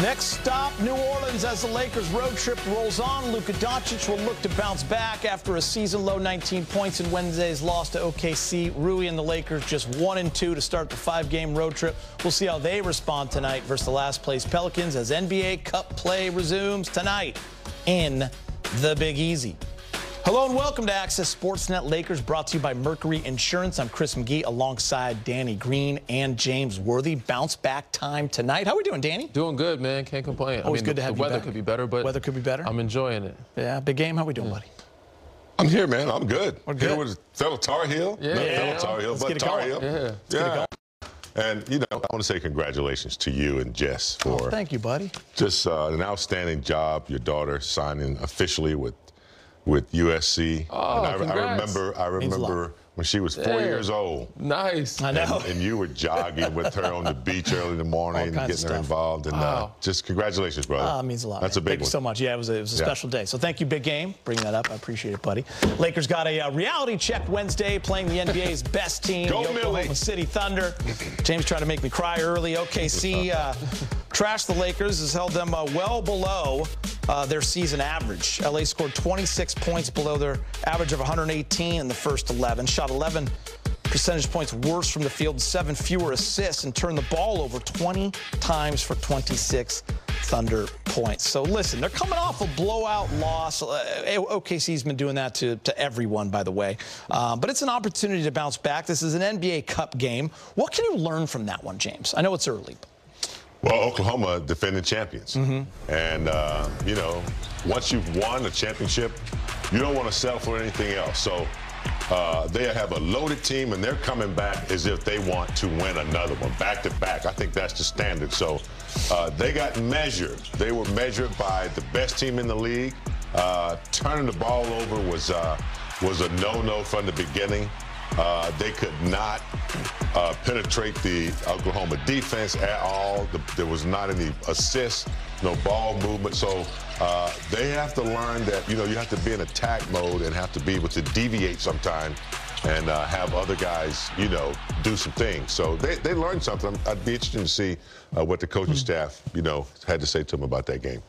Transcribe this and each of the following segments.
Next stop, New Orleans as the Lakers road trip rolls on. Luka Doncic will look to bounce back after a season-low 19 points in Wednesday's loss to OKC. Rui and the Lakers just 1-2 to start the 5-game road trip. We'll see how they respond tonight versus the last-place Pelicans as NBA Cup play resumes tonight in the Big Easy. Hello and welcome to Access Sportsnet Lakers, brought to you by Mercury Insurance. I'm Chris McGee alongside Danny Green and James Worthy. Bounce back time tonight. How are we doing, Danny? Doing good, man. Can't complain. Always good to have you back. The weather could be better, but weather could be better. I'm enjoying it. Yeah, big game. How we doing, buddy? I'm here, man. I'm good. We're good. Here with fellow Tar Heel. Yeah. Not Yeah. fellow Tar Heel, but Tar Heel. Yeah. Yeah. And, you know, I want to say congratulations to you and Jess for Thank you, buddy. just an outstanding job. Your daughter signing officially with USC. Oh, and I Means a lot. remember when she was 4 years old. Nice. I know. And you were jogging with her on the beach early in the morning and kinds of getting her stuff. involved. And Wow. just congratulations, brother. It means a lot. That's man. a big Thank one. you so much. Yeah, it was a special day. So thank you, big game. Bringing that up. I appreciate it, buddy. Lakers got a reality check Wednesday, playing the NBA's best team, Go, the Oklahoma Millie. City Thunder. James tried to make me cry early. OKC trashed the Lakers, has held them well below their season average. LA scored 26 points below their average of 118 in the first 11, shot 11 percentage points worse from the field, 7 fewer assists, and turned the ball over 20 times for 26 Thunder points. So listen, they're coming off a blowout loss. OKC's been doing that to everyone, by the way. But it's an opportunity to bounce back. This is an NBA Cup game. What can you learn from that one, James? I know it's early. Well, Oklahoma defending champions. And, you know, once you've won a championship, you don't want to settle for anything else. So they have a loaded team, and they're coming back as if they want to win another one, back to back. I think that's the standard. So they got measured. They were measured by the best team in the league. Turning the ball over was a no-no from the beginning. They could not penetrate the Oklahoma defense at all. There was not any assists, no ball movement. So they have to learn that, you know, you have to be in attack mode and have to be able to deviate sometime and have other guys, you know, do some things. So they learned something. I'd be interested to see what the coaching staff, you know, had to say to them about that game.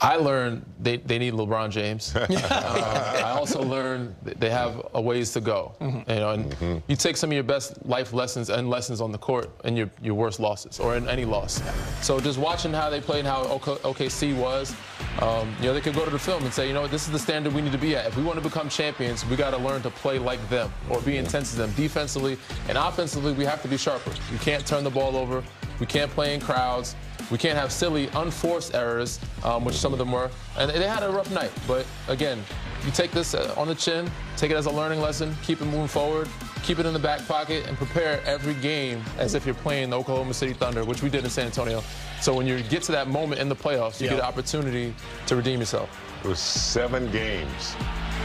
I learned they need LeBron James. I also learned they have a ways to go. You know, and you take some of your best life lessons and lessons on the court and your worst losses, or in any loss. So just watching how they played and how OKC was, you know, they could go to the film and say, you know, this is the standard we need to be at. If we want to become champions, we got to learn to play like them or be intense to them defensively, and offensively. We have to be sharper. We can't turn the ball over. We can't play in crowds. We can't have silly, unforced errors, which some of them were. And they had a rough night. But, again, you take this on the chin, take it as a learning lesson, keep it moving forward, keep it in the back pocket, and prepare every game as if you're playing the Oklahoma City Thunder, which we did in San Antonio. So when you get to that moment in the playoffs, you get an opportunity to redeem yourself. It was 7 games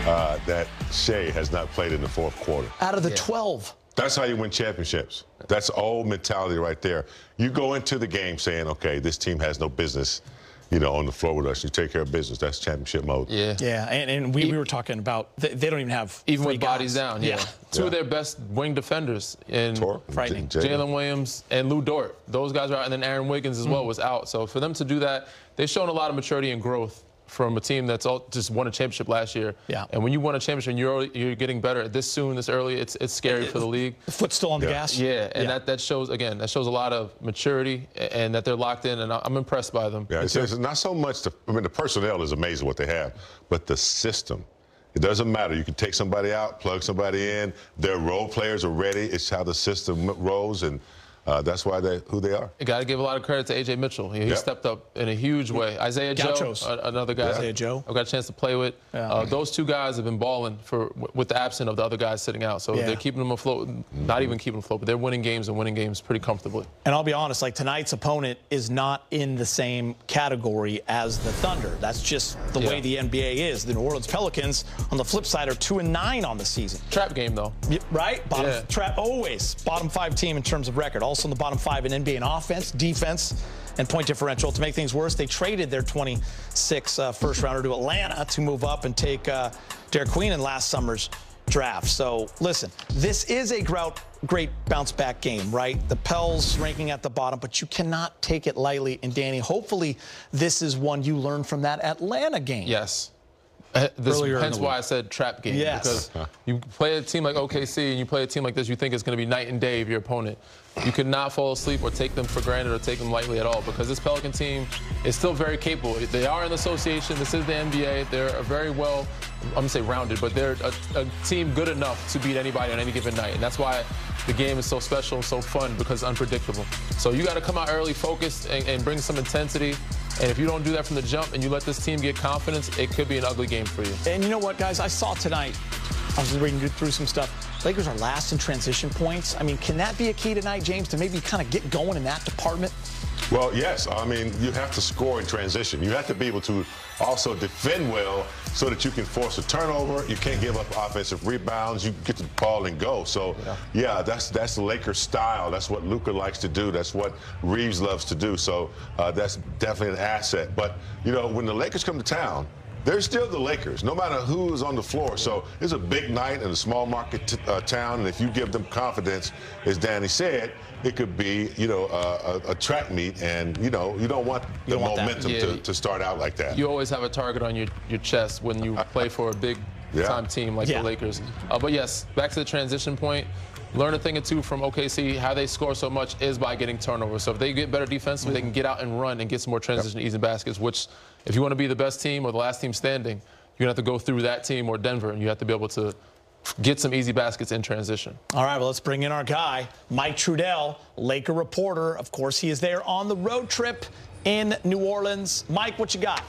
that Shea has not played in the fourth quarter. Out of the 12. That's how you win championships. That's old mentality right there. You go into the game saying, okay, this team has no business, you know, on the floor with us. You take care of business. That's championship mode. Yeah. Yeah, and we were talking about they don't even have even three with bodies guys. down. Yeah. Two of their best wing defenders in Frightening. Jalen Williams and Lou Dort. Those guys are out, and then Aaron Wiggins as well was out. So for them to do that, they've shown a lot of maturity and growth from a team that's all just won a championship last year. Yeah. And when you won a championship and you're getting better this soon, this early, it's scary for the league. The foot's still on the gas. Yeah, and that shows, again, that shows a lot of maturity and that they're locked in, and I'm impressed by them. Yeah, it's not so much I mean, the personnel is amazing what they have, but the system. It doesn't matter. You can take somebody out, plug somebody in. Their role players are ready. It's how the system rolls, and that's why who they are. You got to give a lot of credit to A.J. Mitchell. He stepped up in a huge way. Isaiah Gauchos. Joe, another guy Isaiah Joe. I've got a chance to play with. Those two guys have been balling with the absence of the other guys sitting out. So they're keeping them afloat, not even keeping them afloat, but they're winning games and winning games pretty comfortably. And I'll be honest, like tonight's opponent is not in the same category as the Thunder. That's just the way the NBA is. The New Orleans Pelicans, on the flip side, are 2-9 on the season. Trap game, though. Right? Bottom trap, always. Bottom 5 team in terms of record. Also in the bottom 5 in NBA in offense, defense, and point differential. To make things worse, they traded their 26 first rounder to Atlanta to move up and take Derek Queen in last summer's draft. So listen, this is a great bounce back game, right? The Pels ranking at the bottom, but you cannot take it lightly. And Danny, hopefully this is one you learned from that Atlanta game. Yes. Hence why I said trap game. Yes. Because you play a team like OKC and you play a team like this, you think it's going to be night and day of your opponent. You cannot fall asleep or take them for granted or take them lightly at all, because this Pelican team is still very capable. They are an association. This is the NBA. They're a very well, I'm going to say rounded, but they're a team good enough to beat anybody on any given night. And that's why the game is so special and so fun, because it's unpredictable. So you got to come out early, focused, and bring some intensity. And if you don't do that from the jump and you let this team get confidence, it could be an ugly game for you. And you know what, guys? I saw tonight, I was reading through some stuff. Lakers are last in transition points. I mean, can that be a key tonight, James, to maybe kind of get going in that department? Well, yes. I mean, you have to score in transition. You have to be able to also defend well so that you can force a turnover. You can't give up offensive rebounds. You get the ball and go. So, yeah, that's the Lakers style. That's what Luka likes to do. That's what Reeves loves to do. So that's definitely an asset. But, you know, when the Lakers come to town, they're still the Lakers, no matter who is on the floor. So it's a big night in a small market town, and if you give them confidence, as Danny said, it could be, you know, a track meet, and, you know, you don't want the momentum to start out like that. You always have a target on your chest when you play for a big-time team like the Lakers. But, yes, back to the transition point. Learn a thing or two from OKC. How they score so much is by getting turnovers. So if they get better defensively, they can get out and run and get some more transition easy baskets, which, if you want to be the best team or the last team standing, you're going to have to go through that team or Denver, and you have to be able to get some easy baskets in transition. All right, well, let's bring in our guy, Mike Trudell, Laker reporter. Of course, he is there on the road trip in New Orleans. Mike, what you got?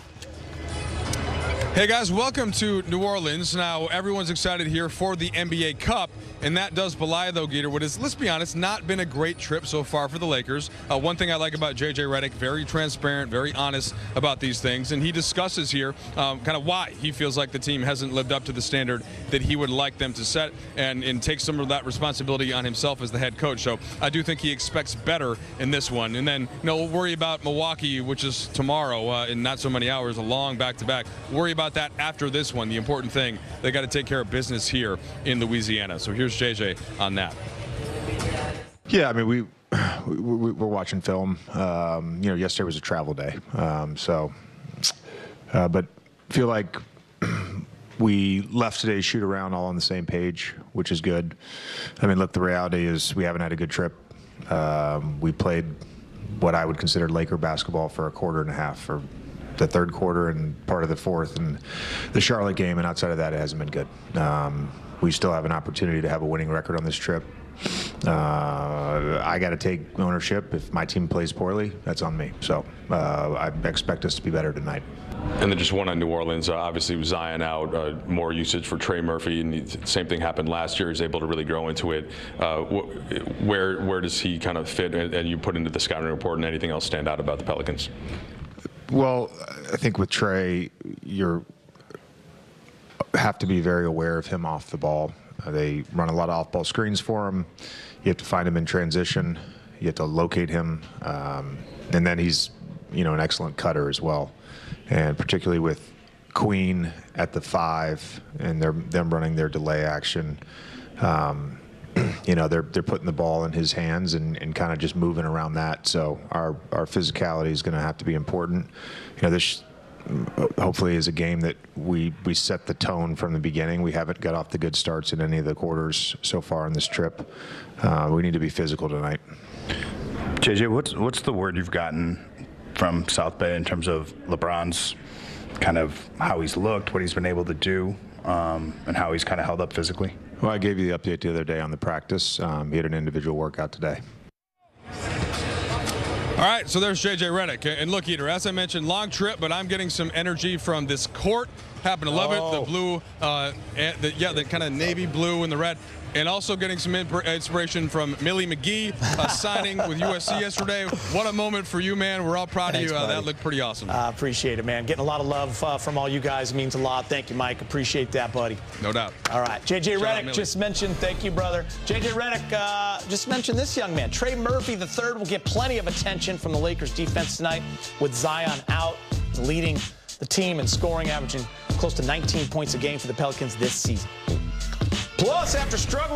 Hey, guys, welcome to New Orleans. Now, everyone's excited here for the NBA Cup, and that does belie, though, Gator, what is, let's be honest, not been a great trip so far for the Lakers. One thing I like about J.J. Redick, very transparent, very honest about these things, and he discusses here kind of why he feels like the team hasn't lived up to the standard that he would like them to set, and take some of that responsibility on himself as the head coach. So I do think he expects better in this one. And then, you know, we'll worry about Milwaukee, which is tomorrow in not so many hours, a long back-to-back. Worry about that after this one. The important thing, they got to take care of business here in Louisiana. So here's JJ on that. Yeah, I mean, we're watching film. You know, yesterday was a travel day, but feel like we left today's shoot around all on the same page, which is good. I mean, look, the reality is we haven't had a good trip. We played what I would consider Laker basketball for a quarter and a half, for the third quarter and part of the fourth, and the Charlotte game, and outside of that, it hasn't been good. We still have an opportunity to have a winning record on this trip. I got to take ownership. If my team plays poorly, that's on me. So I expect us to be better tonight. And then just one on New Orleans, obviously with Zion out, more usage for Trey Murphy, and the same thing happened last year. He's able to really grow into it. Where does he kind of fit, and you put into the scouting report, and anything else stand out about the Pelicans? Well, I think with Trey, you have to be very aware of him off the ball. They run a lot of off-ball screens for him. You have to find him in transition. You have to locate him. And then he's, you know, an excellent cutter as well. And particularly with Queen at the 5 and them running their delay action, you know, they're putting the ball in his hands and kind of just moving around that. So our physicality is going to have to be important. You know, this hopefully is a game that we set the tone from the beginning. We haven't got off the good starts in any of the quarters so far on this trip. We need to be physical tonight. JJ, what's the word you've gotten from South Bay in terms of LeBron's kind of how he's looked, what he's been able to do, and how he's kind of held up physically? Well, I gave you the update the other day on the practice. He had an individual workout today. All right, so there's J.J. Redick. And look, Eater, as I mentioned, long trip, but I'm getting some energy from this court. Happen to love it. The blue, the kind of navy blue and the red. And also getting some inspiration from Millie McGee signing with USC yesterday. What a moment for you, man. We're all proud of you. That looked pretty awesome. Appreciate it, man. Getting a lot of love from all you guys means a lot. Thank you, Mike. Appreciate that, buddy. No doubt. All right. J.J. Redick just mentioned, thank you, brother. J.J. Redick just mentioned this young man. Trey Murphy III will get plenty of attention from the Lakers defense tonight with Zion out, leading the team in scoring, averaging close to 19 points a game for the Pelicans this season. Plus, after struggling